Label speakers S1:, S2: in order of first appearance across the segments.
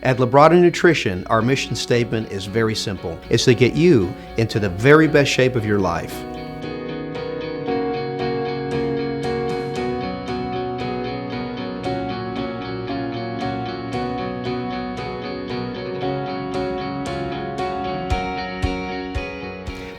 S1: At Labrada Nutrition, our mission statement is very simple. It's to get you into the very best shape of your life.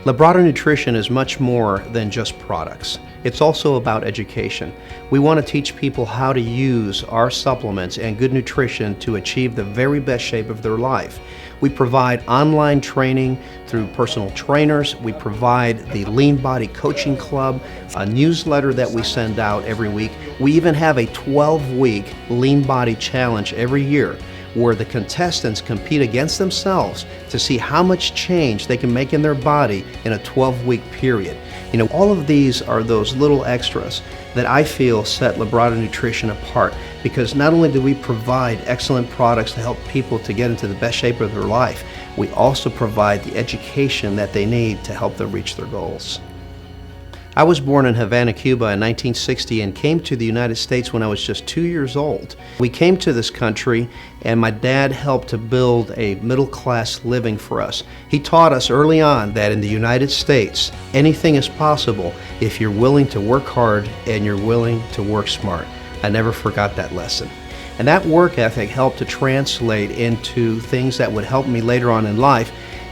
S1: Labrada Nutrition is much more than just products. It's also about education. We want to teach people how to use our supplements and good nutrition to achieve the very best shape of their life. We provide online training through personal trainers. We provide the Lean Body Coaching Club, a newsletter that we send out every week. We even have a 12-week Lean Body Challenge every year, where the contestants compete against themselves to see how much change they can make in their body in a 12-week period. You know, all of these are those little extras that I feel set Labrada Nutrition apart, because not only do we provide excellent products to help people to get into the best shape of their life, we also provide the education that they need to help them reach their goals. I was born in Havana, Cuba in 1960 and came to the United States when I was just 2 years old. We came to this country and my dad helped to build a middle-class living for us. He taught us early on that in the United States, anything is possible if you're willing to work hard and you're willing to work smart. I never forgot that lesson. And that work ethic helped to translate into things that would help me later on in life,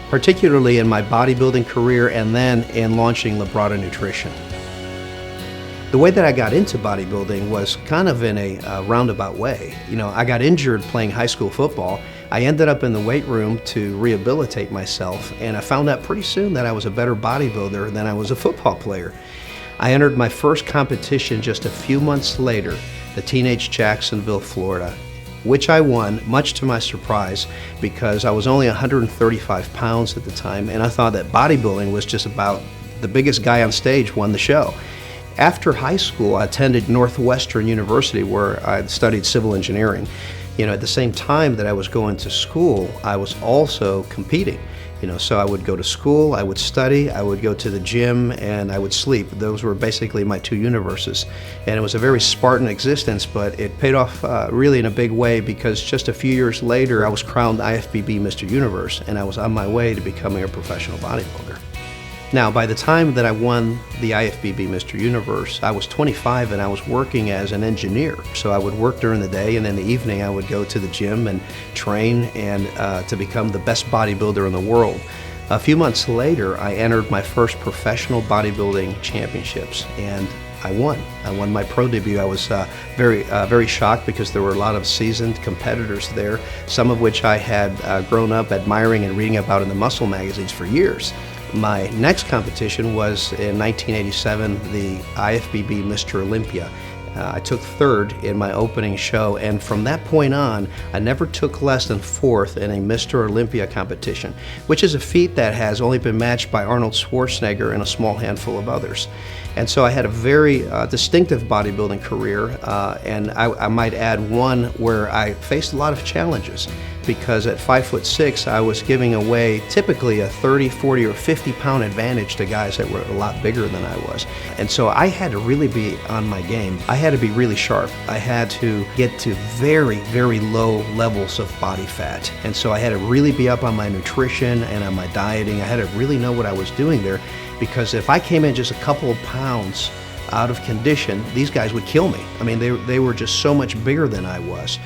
S1: particularly in my bodybuilding career and then in launching Labrada Nutrition. The way that I got into bodybuilding was kind of in a roundabout way. You know, I got injured playing high school football. I ended up in the weight room to rehabilitate myself, and I found out pretty soon that I was a better bodybuilder than I was a football player. I entered my first competition just a few months later, the Teenage Jacksonville, Florida, which I won, much to my surprise, because I was only 135 pounds at the time, and I thought that bodybuilding was just about the biggest guy on stage won the show. After high school, I attended Northwestern University, where I studied civil engineering. You know, at the same time that I was going to school, I was also competing. You know, so I would go to school, I would study, I would go to the gym, and I would sleep. Those were basically my two universes. And it was a very Spartan existence, but it paid off really in a big way, because just a few years later, I was crowned IFBB Mr. Universe, and I was on my way to becoming a professional bodybuilder. Now, by the time that I won the IFBB Mr. Universe, I was 25 and I was working as an engineer. So I would work during the day, and in the evening I would go to the gym and train and to become the best bodybuilder in the world. A few months later, I entered my first professional bodybuilding championships, and I won. I won my pro debut. I was very shocked, because there were a lot of seasoned competitors there, some of which I had grown up admiring and reading about in the muscle magazines for years. My next competition was in 1987, the IFBB Mr. Olympia. I took third in my opening show, and from that point on, I never took less than fourth in a Mr. Olympia competition, which is a feat that has only been matched by Arnold Schwarzenegger and a small handful of others. And so I had a very distinctive bodybuilding career, and I might add one where I faced a lot of challenges, because at 5'6", I was giving away typically a 30, 40, or 50 pound advantage to guys that were a lot bigger than I was. And so I had to really be on my game. I had to be really sharp. I had to get to very low levels of body fat. And so I had to really be up on my nutrition and on my dieting. I had to really know what I was doing there, because if I came in just a couple of pounds out of condition, these guys would kill me. I mean, they were just so much bigger than I was.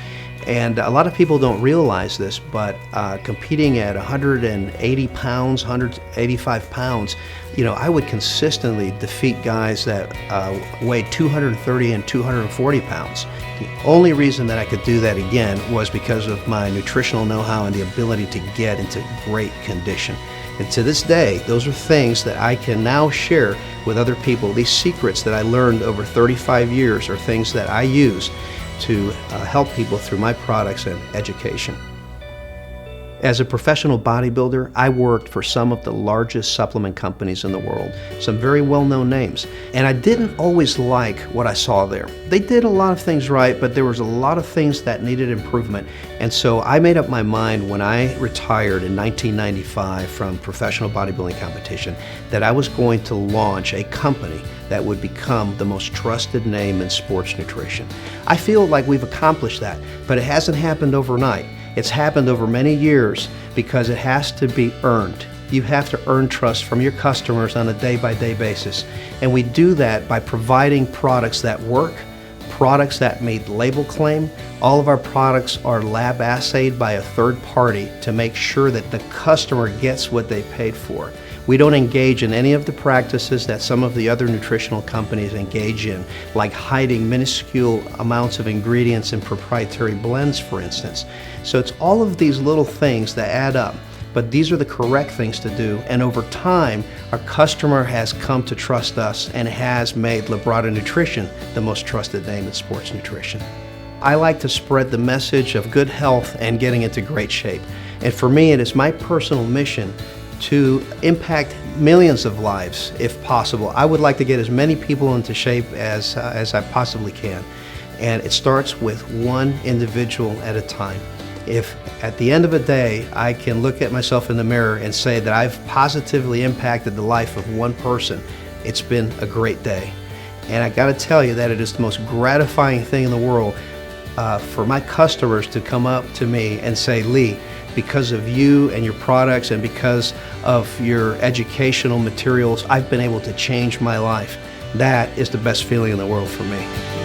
S1: And a lot of people don't realize this, but competing at 180 pounds, 185 pounds, you know, I would consistently defeat guys that weighed 230 and 240 pounds. The only reason that I could do that again was because of my nutritional know-how and the ability to get into great condition. And to this day, those are things that I can now share with other people. These secrets that I learned over 35 years are things that I use to help people through my products and education. As a professional bodybuilder, I worked for some of the largest supplement companies in the world, some very well-known names, and I didn't always like what I saw there. They did a lot of things right, but there was a lot of things that needed improvement, and so I made up my mind when I retired in 1995 from professional bodybuilding competition that I was going to launch a company that would become the most trusted name in sports nutrition. I feel like we've accomplished that, but it hasn't happened overnight. It's happened over many years because it has to be earned. You have to earn trust from your customers on a day-by-day basis. And we do that by providing products that work, products that meet label claim. All of our products are lab assayed by a third party to make sure that the customer gets what they paid for. We don't engage in any of the practices that some of the other nutritional companies engage in, like hiding minuscule amounts of ingredients in proprietary blends, for instance. So it's all of these little things that add up. But these are the correct things to do, and over time, our customer has come to trust us and has made Labrada Nutrition the most trusted name in sports nutrition. I like to spread the message of good health and getting into great shape. And for me, it is my personal mission to impact millions of lives, if possible. I would like to get as many people into shape as I possibly can. And it starts with one individual at a time. If at the end of a day I can look at myself in the mirror and say that I've positively impacted the life of one person, it's been a great day. And I gotta tell you that it is the most gratifying thing in the world for my customers to come up to me and say, Lee, because of you and your products and because of your educational materials, I've been able to change my life. That is the best feeling in the world for me.